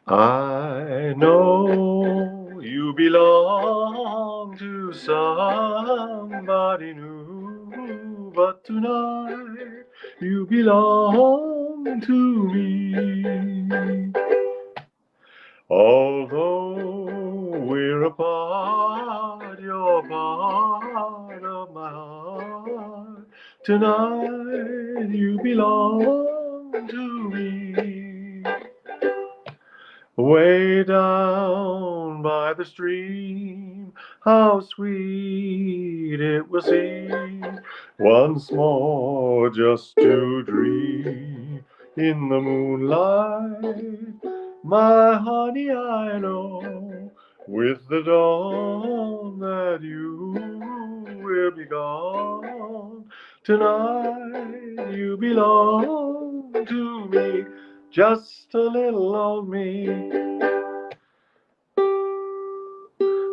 I know you belong to somebody new, but tonight you belong to me. Although we're apart, you're part of my heart. Tonight you belong to me. Way down by the stream, how sweet it will seem once more just to dream in the moonlight. My honey, I know with the dawn that you will be gone. Tonight you belong to me, just a little of me.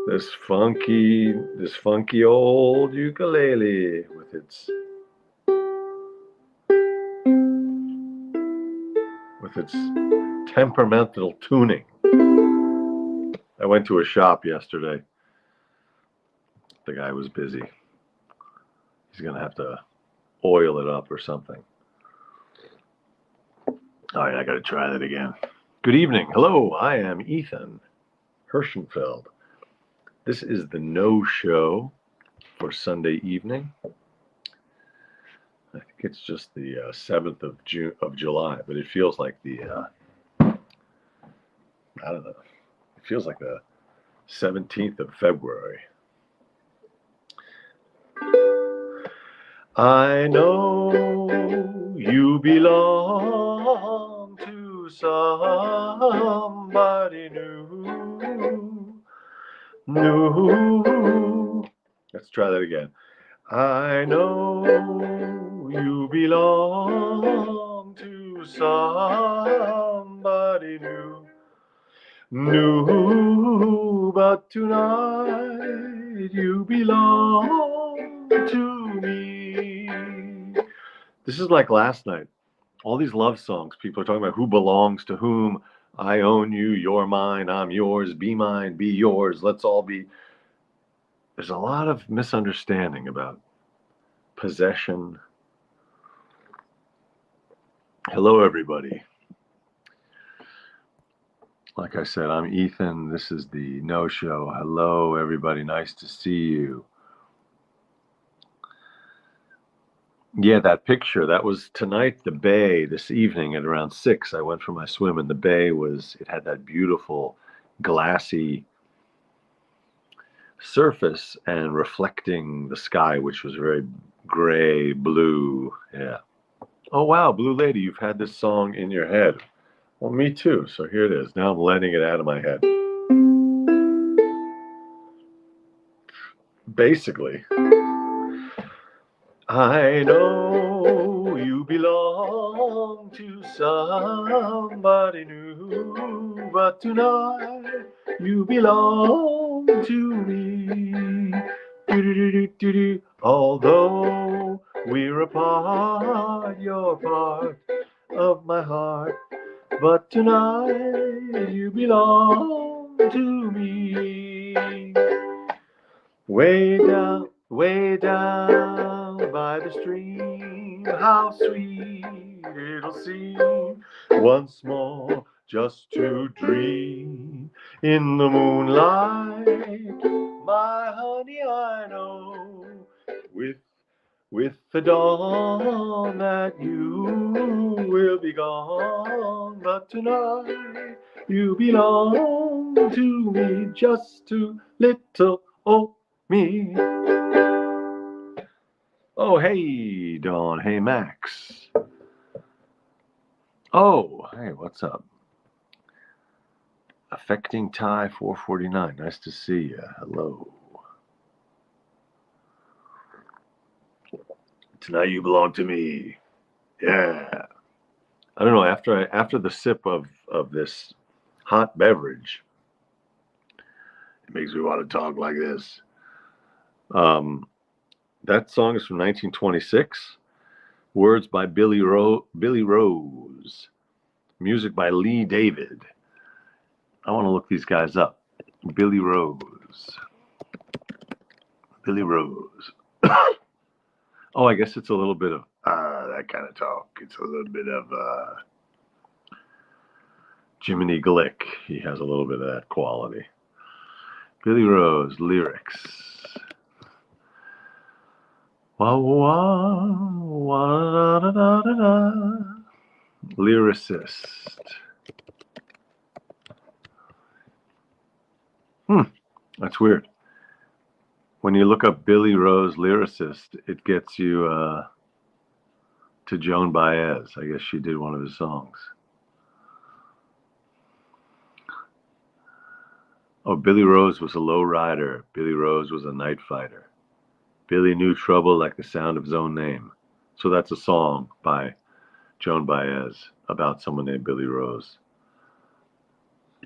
This funky old ukulele with its temperamental tuning. I went to a shop yesterday. The guy was busy. He's gonna have to oil it up or something. All right, I gotta try that again. Good evening. Hello, I am Ethan Hirschenfeld. This is the nosho for Sunday evening. I think it's just the 7th of July, but it feels like the I don't know. It feels like the 17th of February. I know you belong to somebody new. Let's try that again. I know you belong to somebody new, but tonight you belong to me. This is like last night. All these love songs, people are talking about who belongs to whom. I own you, you're mine, I'm yours, be mine, be yours, let's all be. There's a lot of misunderstanding about possession. Hello, everybody. Like I said, I'm Ethan. This is the nosho. Hello, everybody. Nice to see you. Yeah, that picture, that was tonight, the bay, this evening at around 6. I went for my swim, and the bay it had that beautiful glassy surface and reflecting the sky, which was very gray, blue. Yeah. Oh, wow, Blue Lady, you've had this song in your head. Well, me too. So here it is. Now I'm letting it out of my head. Basically, I know you belong to somebody new, but tonight you belong to me. Do-do-do-do-do-do. Although we're apart, you're part of my heart, but tonight you belong to me. Way down by the stream, how sweet it'll seem once more just to dream in the moonlight. My honey, I know with the dawn that you will be gone, but tonight you belong to me, just too little old me. Oh, hey, Dawn. Hey, Max. Oh, hey, what's up? Affecting Thai 449. Nice to see you. Hello. Tonight you belong to me. Yeah. I don't know. After the sip of this hot beverage, it makes me want to talk like this. That song is from 1926. Words by Billy Rose. Music by Lee David. I want to look these guys up. Billy Rose. Billy Rose. Oh, I guess it's a little bit of that kind of talk. It's a little bit of Jiminy Glick. He has a little bit of that quality. Billy Rose lyrics. Wah, wah, wah, da, da, da, da. Lyricist. That's weird. When you look up Billy Rose lyricist, it gets you to Joan Baez. I guess she did one of his songs. Oh, Billy Rose was a low rider. Billy Rose was a night fighter. Billy knew trouble like the sound of his own name. So that's a song by Joan Baez about someone named Billy Rose.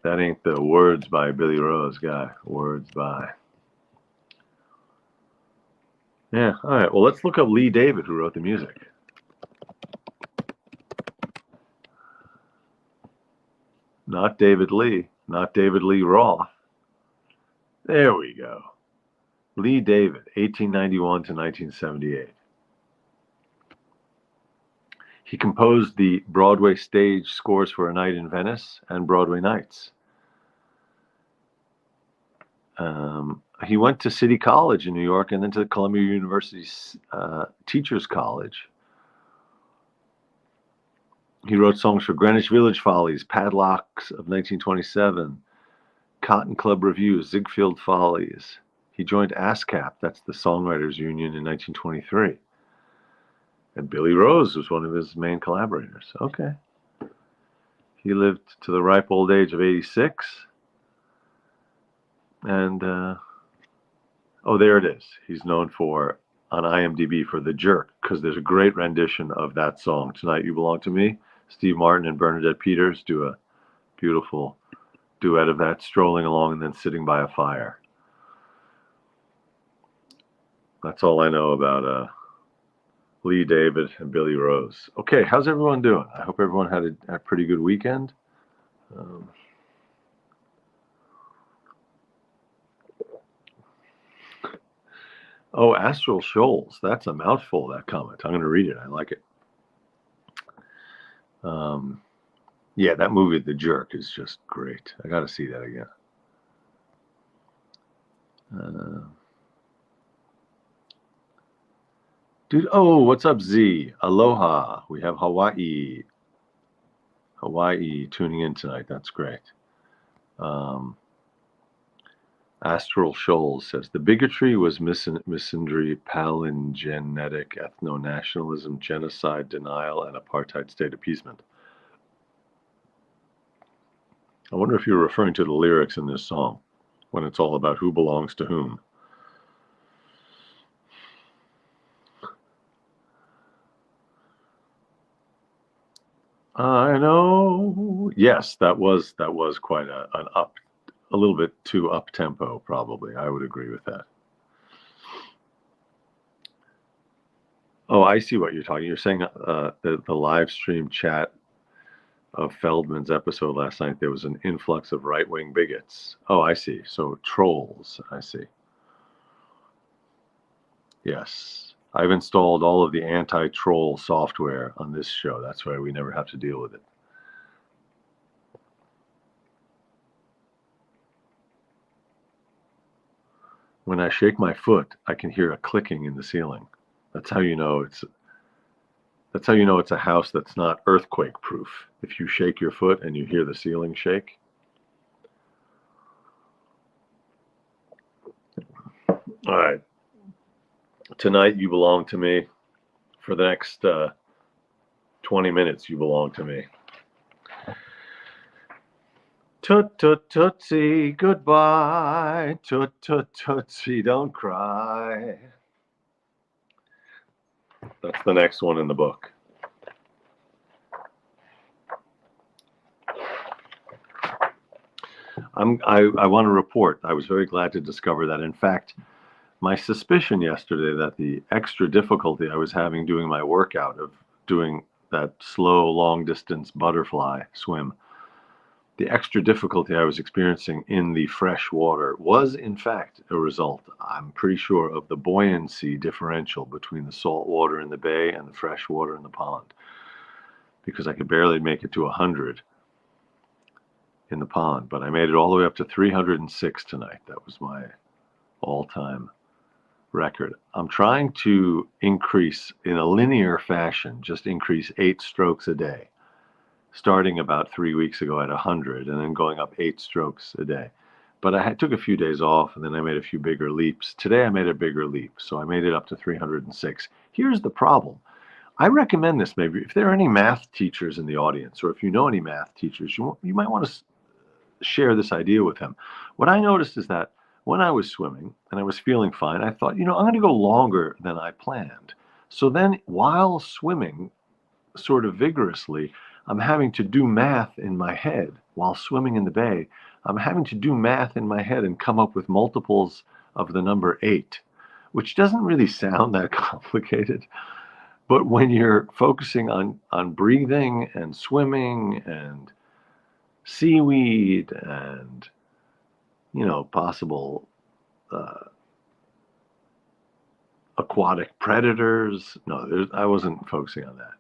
That ain't the Words by Billy Rose guy. Words by. Yeah, all right. Well, let's look up Lee David, who wrote the music. Not David Lee. Not David Lee Roth. There we go. Lee David, 1891 to 1978. He composed the Broadway stage scores for A Night in Venice and Broadway Nights. He went to City College in New York and then to Columbia University's Teachers College. He wrote songs for Greenwich Village Follies, Padlocks of 1927, Cotton Club Review, Ziegfeld Follies. He joined ASCAP, that's the Songwriters Union, in 1923. And Billy Rose was one of his main collaborators. Okay. He lived to the ripe old age of 86. And, oh, there it is. He's known for, on IMDb, for The Jerk, because there's a great rendition of that song, Tonight You Belong to Me. Steve Martin and Bernadette Peters do a beautiful duet of that, strolling along and then sitting by a fire. That's all I know about Lee David and Billy Rose. Okay, how's everyone doing? I hope everyone had a pretty good weekend. Oh, Astral Shoals. That's a mouthful, that comment. I'm going to read it. I like it. Yeah, that movie, The Jerk, is just great. I got to see that again. Dude, oh, what's up, Z? Aloha. We have Hawaii. Hawaii tuning in tonight. That's great. Astral Shoals says, the bigotry was misandry, palingenetic, ethno-nationalism, genocide, denial, and apartheid state appeasement. I wonder if you're referring to the lyrics in this song, when it's all about who belongs to whom. I know. Yes, that was quite a little bit too up tempo, probably. I would agree with that. Oh, I see what you're talking. You're saying the live stream chat of Feldman's episode last night, there was an influx of right-wing bigots. Oh, I see. So trolls. I see. Yes. I've installed all of the anti-troll software on this show. That's why we never have to deal with it. When I shake my foot, I can hear a clicking in the ceiling. That's how you know it's a house that's not earthquake proof. If you shake your foot and you hear the ceiling shake. All right. Tonight you belong to me. For the next 20 minutes you belong to me. Toot toot tootsie, goodbye. Toot toot tootsie, don't cry. That's the next one in the book. I want to report. I was very glad to discover that. In fact, my suspicion yesterday that the extra difficulty I was having doing my workout of doing that slow, long-distance butterfly swim, the extra difficulty I was experiencing in the fresh water was, in fact, a result, I'm pretty sure, of the buoyancy differential between the salt water in the bay and the fresh water in the pond, because I could barely make it to 100 in the pond, but I made it all the way up to 306 tonight. That was my all-time record. I'm trying to increase in a linear fashion, just increase 8 strokes a day, starting about 3 weeks ago at 100 and then going up 8 strokes a day. But I took a few days off and then I made a few bigger leaps. Today I made a bigger leap, so I made it up to 306. Here's the problem. I recommend this maybe if there are any math teachers in the audience, or if you know any math teachers, you might want to share this idea with them. What I noticed is that when I was swimming and I was feeling fine, I thought, I'm going to go longer than I planned. So then while swimming sort of vigorously, I'm having to do math in my head while swimming in the bay. I'm having to do math in my head and come up with multiples of the number 8, which doesn't really sound that complicated. But when you're focusing on breathing and swimming and seaweed and, possible aquatic predators, no, I wasn't focusing on that.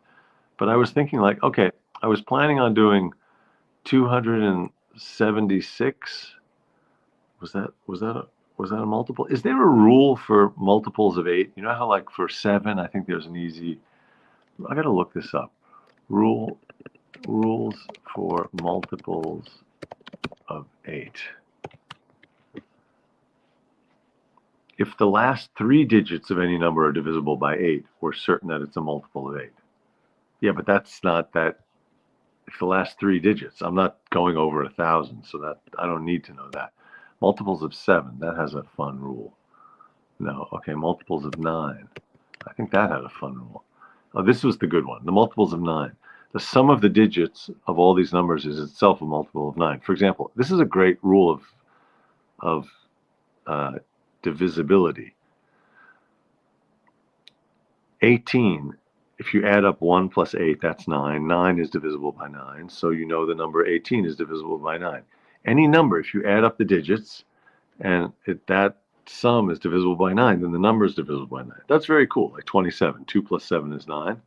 But I was thinking okay, I was planning on doing 276. Was that a multiple? Is there a rule for multiples of 8? You know how for 7, I think there's an easy. I got to look this up. Rules for multiples of 8. If the last 3 digits of any number are divisible by 8, we're certain that it's a multiple of 8. Yeah, but that's not that. If the last 3 digits, I'm not going over 1,000, so that I don't need to know that. Multiples of 7, that has a fun rule. No, okay, multiples of 9. I think that had a fun rule. Oh, this was the good one. The multiples of 9. The sum of the digits of all these numbers is itself a multiple of 9. For example, this is a great rule of divisibility. 18. If you add up 1 plus 8, that's 9. 9 is divisible by 9, so the number 18 is divisible by 9. Any number, if you add up the digits and that sum is divisible by 9, then the number is divisible by 9. That's very cool, like 27. 2 plus 7 is 9.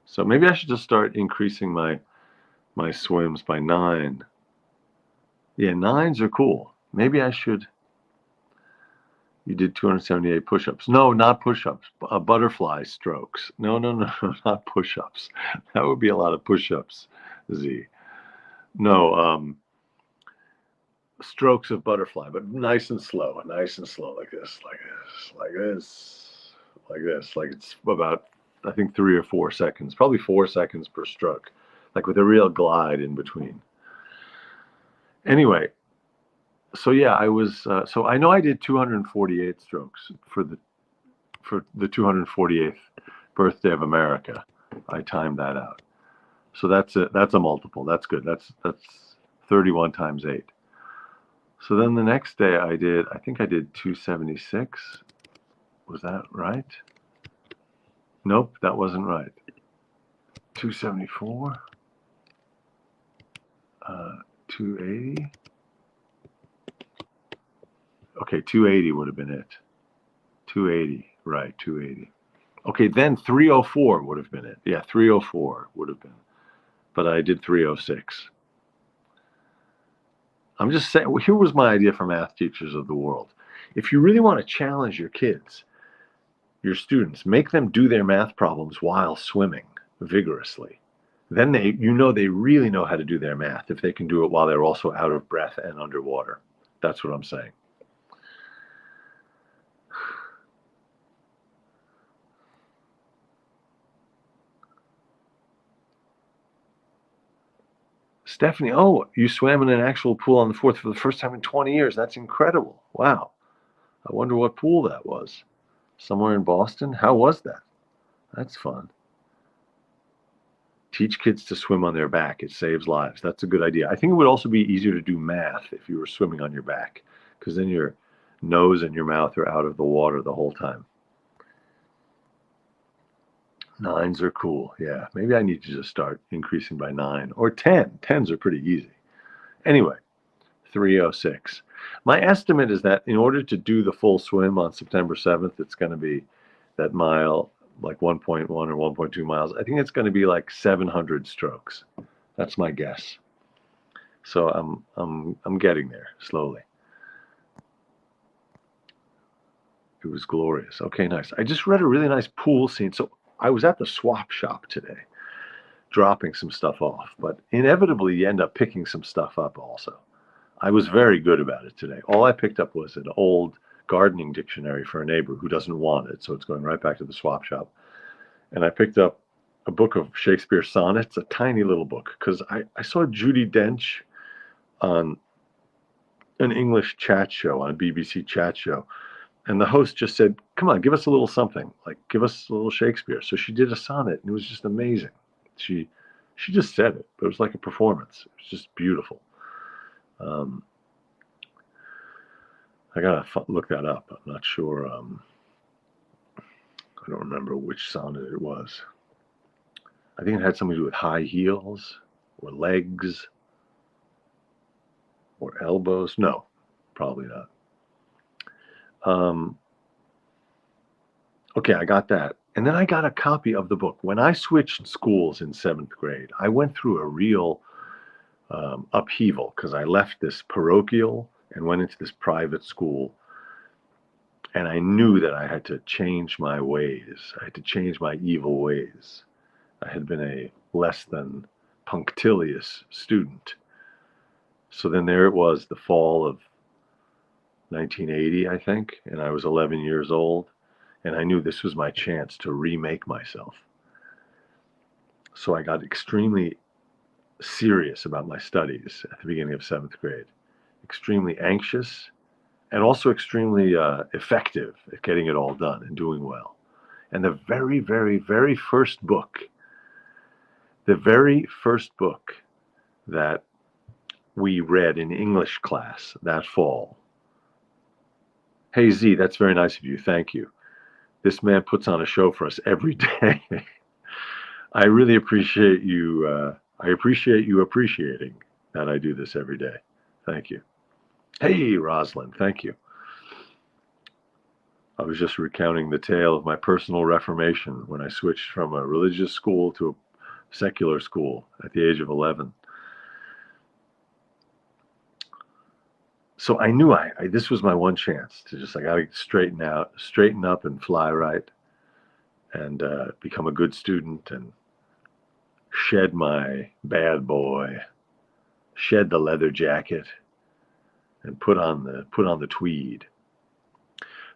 So maybe I should just start increasing my swims by 9. Yeah, 9s are cool. Maybe I should. You did 278 push-ups. No, not push-ups. Butterfly strokes. No, not push-ups. That would be a lot of push-ups, Z. No, strokes of butterfly, but nice and slow, like this, like it's about, I think, 3 or 4 seconds, probably 4 seconds per stroke, like with a real glide in between. Anyway. So yeah, I was. So I know I did 248 strokes for the 248th birthday of America. I timed that out. So that's a multiple. That's good. That's 31 times 8. So then the next day I think I did 276. Was that right? Nope, that wasn't right. 274. 280. Okay, 280 would have been it. 280, right, 280. Okay, then 304 would have been it. Yeah, 304 would have been. But I did 306. I'm just saying, here was my idea for math teachers of the world. If you really want to challenge your kids, your students, make them do their math problems while swimming vigorously. Then they really know how to do their math if they can do it while they're also out of breath and underwater. That's what I'm saying. Stephanie, oh, you swam in an actual pool on the 4th for the first time in 20 years. That's incredible. Wow. I wonder what pool that was. Somewhere in Boston? How was that? That's fun. Teach kids to swim on their back. It saves lives. That's a good idea. I think it would also be easier to do math if you were swimming on your back, because then your nose and your mouth are out of the water the whole time. Nines are cool. Yeah, maybe I need to just start increasing by 9 or 10. Tens are pretty easy. Anyway, 306. My estimate is that in order to do the full swim on September 7th, it's going to be that mile, like 1.1 or 1.2 miles. I think it's going to be like 700 strokes. That's my guess. So I'm getting there slowly. It was glorious. Okay, nice. I just read a really nice pool scene. So I was at the swap shop today, dropping some stuff off, but inevitably you end up picking some stuff up also. I was very good about it today. All I picked up was an old gardening dictionary for a neighbor who doesn't want it, so it's going right back to the swap shop. And I picked up a book of Shakespeare sonnets, a tiny little book, because I saw Judi Dench on an English chat show, on a BBC chat show. And the host just said, come on, give us a little something, like give us a little Shakespeare. So she did a sonnet, and it was just amazing. She just said it, but it was like a performance. It was just beautiful. I gotta look that up. I'm not sure. I don't remember which sonnet it was. I think it had something to do with high heels or legs or elbows. No, probably not. Okay, I got that. And then I got a copy of the book. When I switched schools in 7th grade, I went through a real upheaval because I left this parochial and went into this private school. And I knew that I had to change my ways. I had to change my evil ways. I had been a less than punctilious student. So then there it was, the fall of 1980, I think, and I was 11 years old, and I knew this was my chance to remake myself. So I got extremely serious about my studies at the beginning of 7th grade, extremely anxious, and also extremely effective at getting it all done and doing well. And the very, very, very first book that we read in English class that fall. Hey Z, that's very nice of you. Thank you. This man puts on a show for us every day. I really appreciate you. I appreciate you appreciating that I do this every day. Thank you. Hey, Rosalind, thank you. I was just recounting the tale of my personal reformation when I switched from a religious school to a secular school at the age of 11. So I knew this was my one chance to just, I got to straighten up and fly right and become a good student and shed my bad boy, shed the leather jacket and put on the tweed.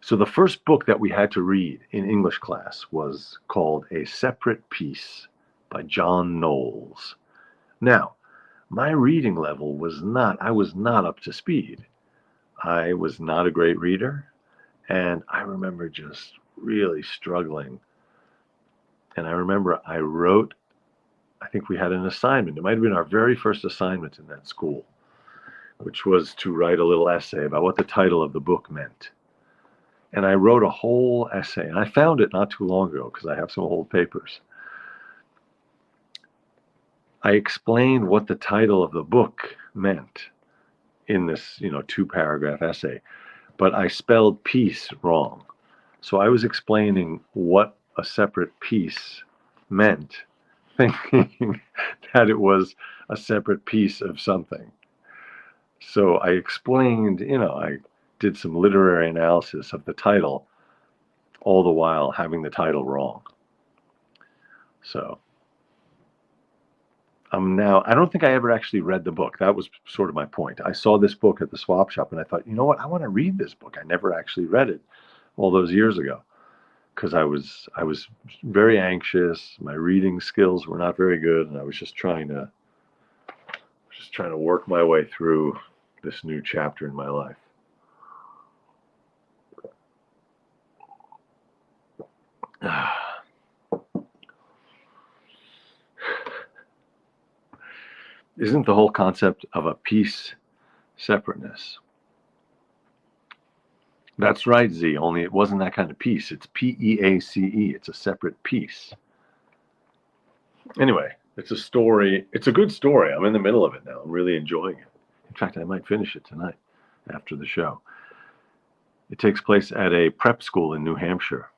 So the first book that we had to read in English class was called A Separate Peace by John Knowles. Now, my reading level I was not up to speed. I was not a great reader, and I remember just really struggling. And I remember I think we had an assignment. It might have been our very first assignment in that school, which was to write a little essay about what the title of the book meant. And I wrote a whole essay, and I found it not too long ago because I have some old papers. I explained what the title of the book meant in this, 2-paragraph essay, but I spelled peace wrong. So I was explaining what a separate piece meant, thinking that it was a separate piece of something. So I explained, I did some literary analysis of the title, all the while having the title wrong. So I don't think I ever actually read the book. That was sort of my point. I saw this book at the swap shop and I thought, you know what? I want to read this book. I never actually read it all those years ago because I was very anxious. My reading skills were not very good, and I was just trying to work my way through this new chapter in my life. Isn't the whole concept of a peace separateness? That's right, Z, only it wasn't that kind of peace. It's P-E-A-C-E. It's a separate piece. Anyway, it's a story. It's a good story. I'm in the middle of it now. I'm really enjoying it. In fact, I might finish it tonight after the show. It takes place at a prep school in New Hampshire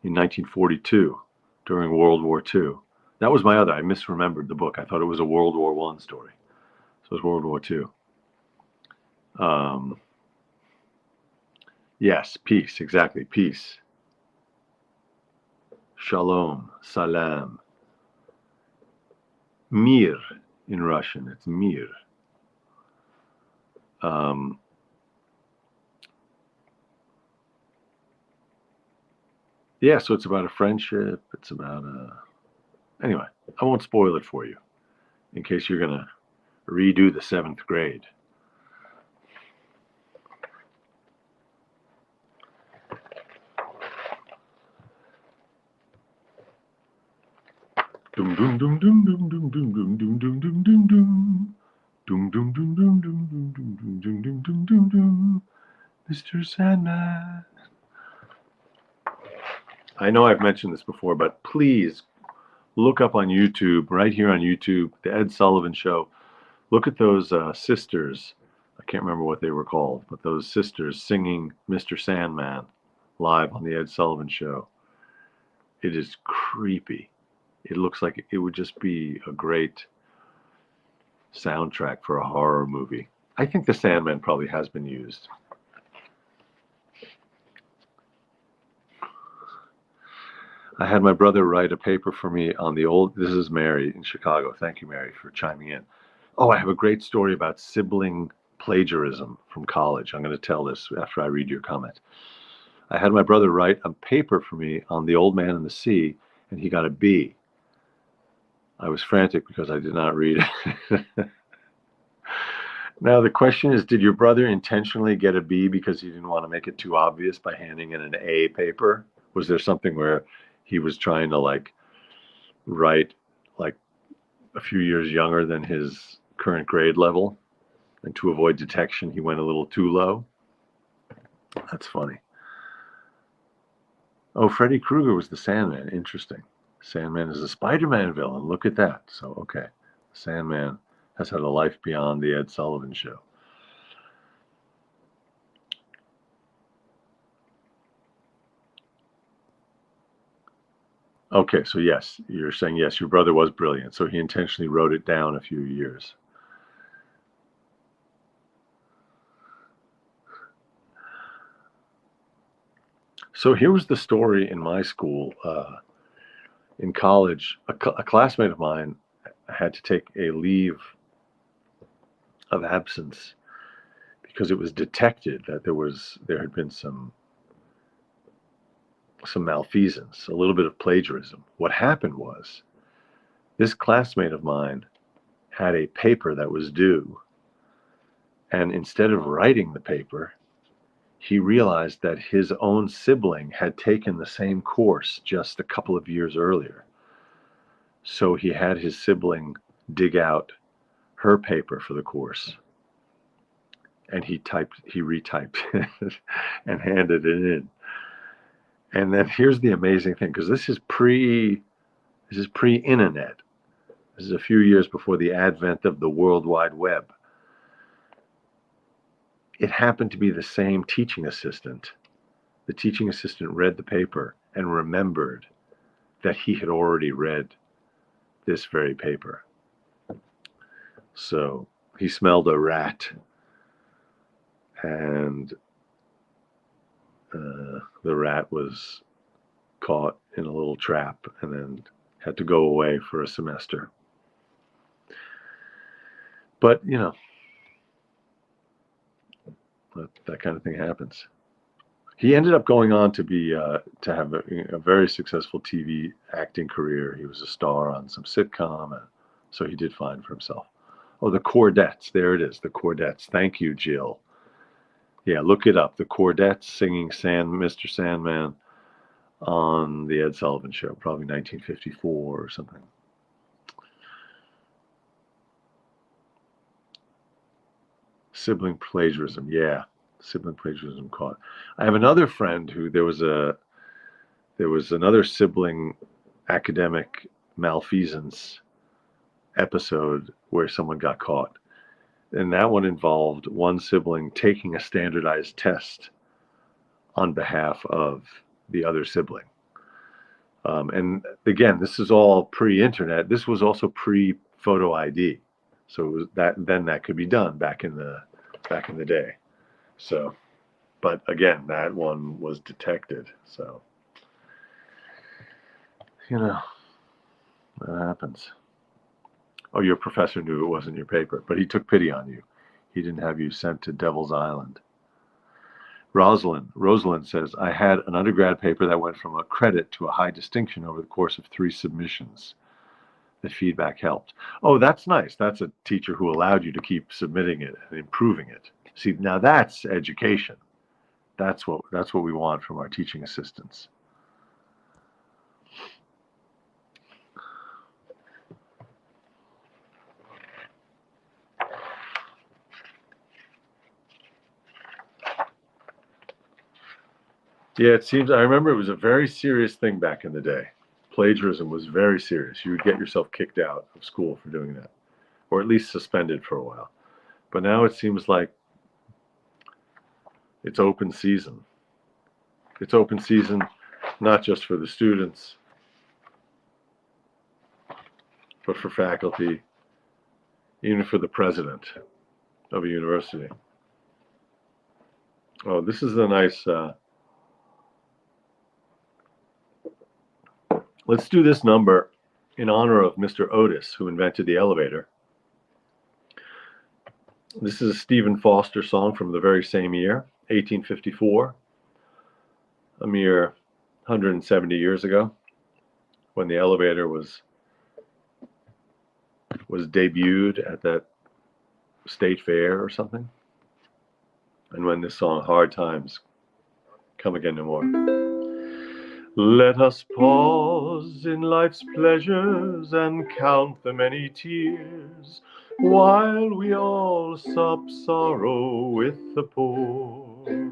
in 1942 during World War II. That was my other. I misremembered the book. I thought it was a World War I story. So it's World War II. Yes, peace, exactly, peace. Shalom, salam. Mir in Russian, it's mir. Yeah, so it's about a friendship. It's about Anyway, I won't spoil it for you in case you're going to redo the 7th grade. Dum dum dum dum dum dum dum dum dum dum dum dum dum. Dum dum dum dum dum dum dum dum dum dum dum dum dum. Mr. Sandman. I know I've mentioned this before, but please look up on YouTube, right here on YouTube, the Ed Sullivan Show. Look at those sisters. I can't remember what they were called, but those sisters singing Mr. Sandman live on the Ed Sullivan Show. It is creepy. It looks like it would just be a great soundtrack for a horror movie. I think the Sandman probably has been used. I had my brother write a paper for me on the old. This is Mary in Chicago. Thank you, Mary, for chiming in. Oh, I have a great story about sibling plagiarism from college. I'm going to tell this after I read your comment. I had my brother write a paper for me on The Old Man and the Sea, and he got a B. I was frantic because I did not read it. Now, the question is, did your brother intentionally get a B because he didn't want to make it too obvious by handing in an A paper? Was there something where he was trying to write a few years younger than his current grade level, and to avoid detection he went a little too low? That's funny. Oh, Freddy Krueger was the Sandman. Interesting. Sandman is a Spider-Man villain. Look at that. So, okay. Sandman has had a life beyond the Ed Sullivan Show. Okay, so yes, you're saying yes, your brother was brilliant. So he intentionally wrote it down a few years. So here was the story in my school. In college, a classmate of mine had to take a leave of absence because it was detected that there had been some malfeasance, a little bit of plagiarism. What happened was this classmate of mine had a paper that was due, and instead of writing the paper, he realized that his own sibling had taken the same course just a couple of years earlier. So he had his sibling dig out her paper for the course, and he retyped it and handed it in. And then here's the amazing thing, because this is pre-internet. This is a few years before the advent of the World Wide Web. It happened to be the same teaching assistant. The teaching assistant read the paper and remembered that he had already read this very paper. So he smelled a rat, and the rat was caught in a little trap and then had to go away for a semester. But, that kind of thing happens. He ended up going on to be to have a very successful TV acting career. He was a star on some sitcom, and so he did fine for himself. Oh, the Chordettes. There it is, the Chordettes. Thank you, Jill. Yeah, look it up. The Chordettes singing Mr. Sandman on the Ed Sullivan Show, probably 1954 or something. Sibling plagiarism, yeah. Sibling plagiarism caught. I have another friend who there was another sibling academic malfeasance episode where someone got caught. And that one involved one sibling taking a standardized test on behalf of the other sibling. And again, this is all pre-internet. This was also pre-photo ID, so it was that could be done back in the day. So, but again, that one was detected. So, that happens. Oh, your professor knew it wasn't your paper, but he took pity on you. He didn't have you sent to Devil's Island. Rosalind says, I had an undergrad paper that went from a credit to a high distinction over the course of 3 submissions. The feedback helped. Oh, that's nice. That's a teacher who allowed you to keep submitting it and improving it. See, now that's education. That's what we want from our teaching assistants. Yeah, it seems, I remember it was a very serious thing back in the day. Plagiarism was very serious. You would get yourself kicked out of school for doing that, or at least suspended for a while. But now it seems like it's open season. It's open season, not just for the students, but for faculty, even for the president of a university. Oh, this is a nice, let's do this number in honor of Mr. Otis, who invented the elevator. This is a Stephen Foster song from the very same year, 1854, a mere 170 years ago, when the elevator was debuted at that state fair or something, and when this song, Hard Times Come Again No More. Let us pause in life's pleasures and count the many tears, while we all sup sorrow with the poor.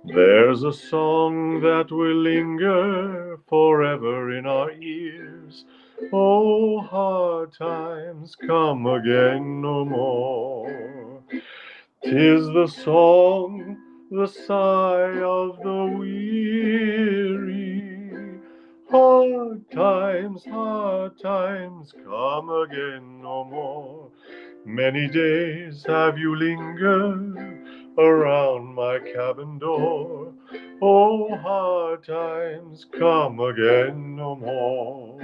There's a song that will linger forever in our ears. Oh, hard times come again no more. 'Tis the song, the sigh of the weary. Hard times come again no more. Many days have you lingered around my cabin door. Oh, hard times come again no more.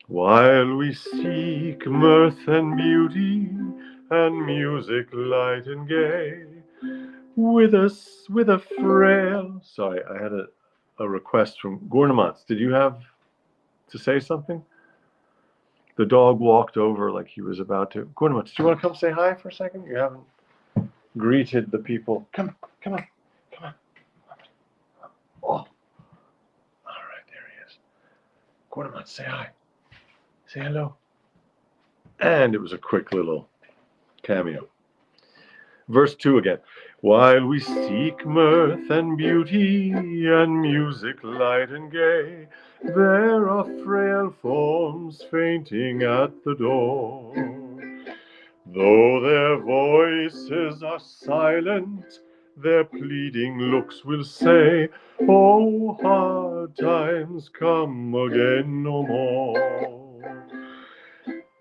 While we seek mirth and beauty and music light and gay, with a frail... Sorry, I had a request from Gornamans. Did you have to say something? The dog walked over like he was about to. Gornamans, do you want to come say hi for a second? You haven't greeted the people. Come on. Oh, all right, there he is. Gornamans, say hi. Say hello. And it was a quick little cameo. Verse 2 again. While we seek mirth and beauty and music light and gay, there are frail forms fainting at the door. Though their voices are silent, their pleading looks will say, oh, hard times come again no more.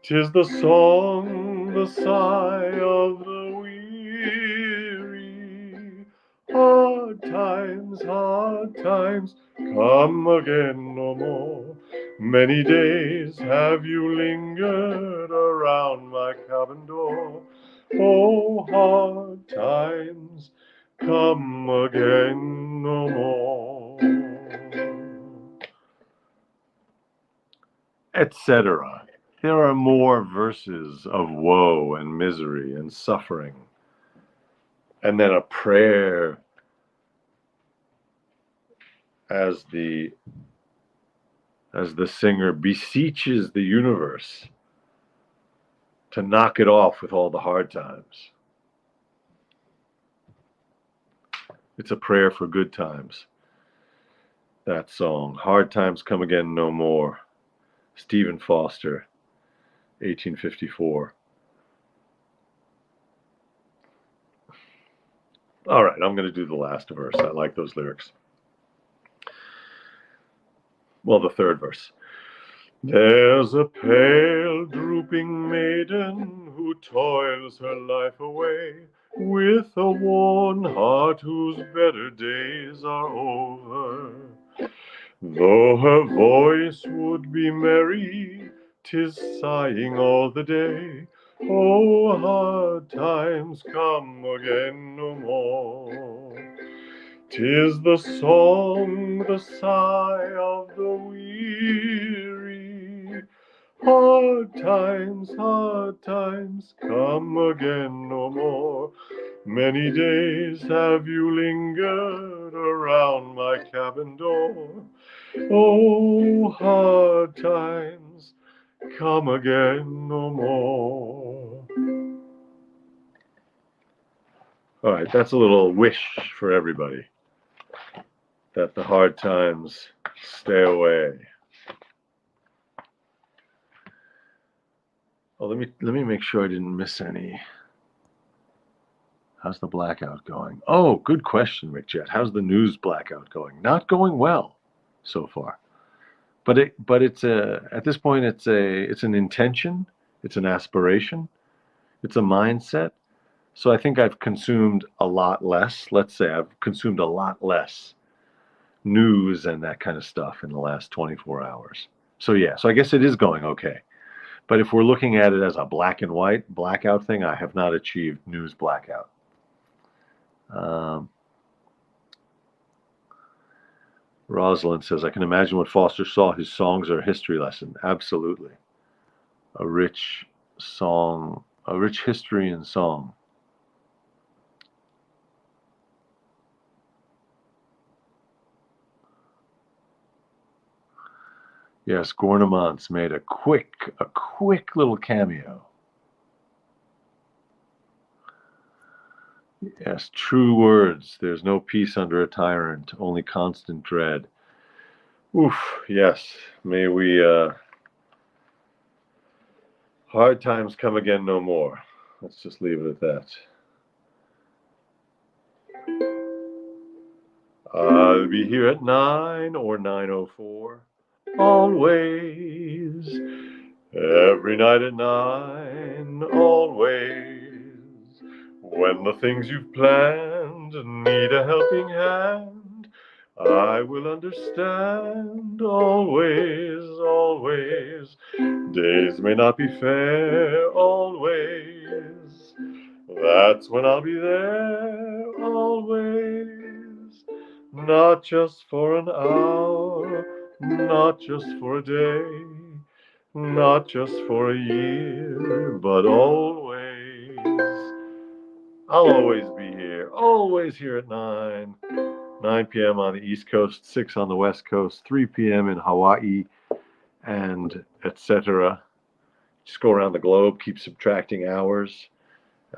'Tis the song, the sigh of the weary. Hard times come again no more. Many days have you lingered around my cabin door. Oh, hard times come again no more. Etc. There are more verses of woe and misery and suffering, and then a prayer as the singer beseeches the universe to knock it off with all the hard times. It's a prayer for good times. that song. Hard Times Come Again No More. Stephen Foster, 1854. All right, I'm going to do the last verse. I like those lyrics. Well, the third verse. There's a pale, drooping maiden who toils her life away with a worn heart whose better days are over. Though her voice would be merry, 'tis sighing all the day. Oh, hard times come again no more. 'Tis the song, the sigh of the weary. Hard times come again no more. Many days have you lingered around my cabin door. Oh, hard times come again no more. All right, that's a little wish for everybody, that the hard times stay away. Oh, let me make sure I didn't miss any. How's the blackout going? Oh, good question, Rick Jet. How's the news blackout going? Not going well so far. But it's at this point it's an intention, it's an aspiration, it's a mindset. So I think I've consumed a lot less. Let's say I've consumed a lot less news and that kind of stuff in the last 24 hours. So yeah, so I guess it is going okay. But if we're looking at it as a black and white blackout thing, I have not achieved news blackout. Rosalind says, I can imagine what Foster saw. His songs are a history lesson. Absolutely. A rich song, a rich history in song. Yes, Gornamont's made a quick little cameo. Yes, true words. There's no peace under a tyrant, only constant dread. Oof, yes. May we, hard times come again no more. Let's just leave it at that. I'll be here at 9 or 9:04. Always. Every night at 9, always. When the things you've planned need a helping hand, I will understand. Always, always. Days may not be fair, always. That's when I'll be there, always. Not just for an hour, not just for a day, not just for a year, but always. I'll always be here, always here at 9 p.m. on the East Coast, 6 on the West Coast, 3 p.m. in Hawaii, and etc. Just go around the globe, keep subtracting hours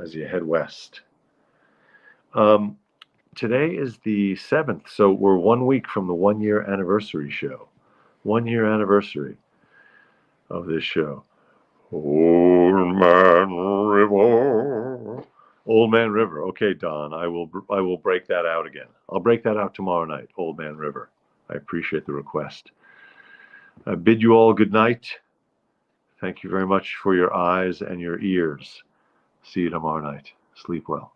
as you head west. Today is the 7th, so we're 1 week from the 1-year anniversary show. 1-year anniversary of this show. Old Man River. Old Man River. Okay, Don, I will break that out again. I'll break that out tomorrow night, Old Man River. I appreciate the request. I bid you all good night. Thank you very much for your eyes and your ears. See you tomorrow night. Sleep well.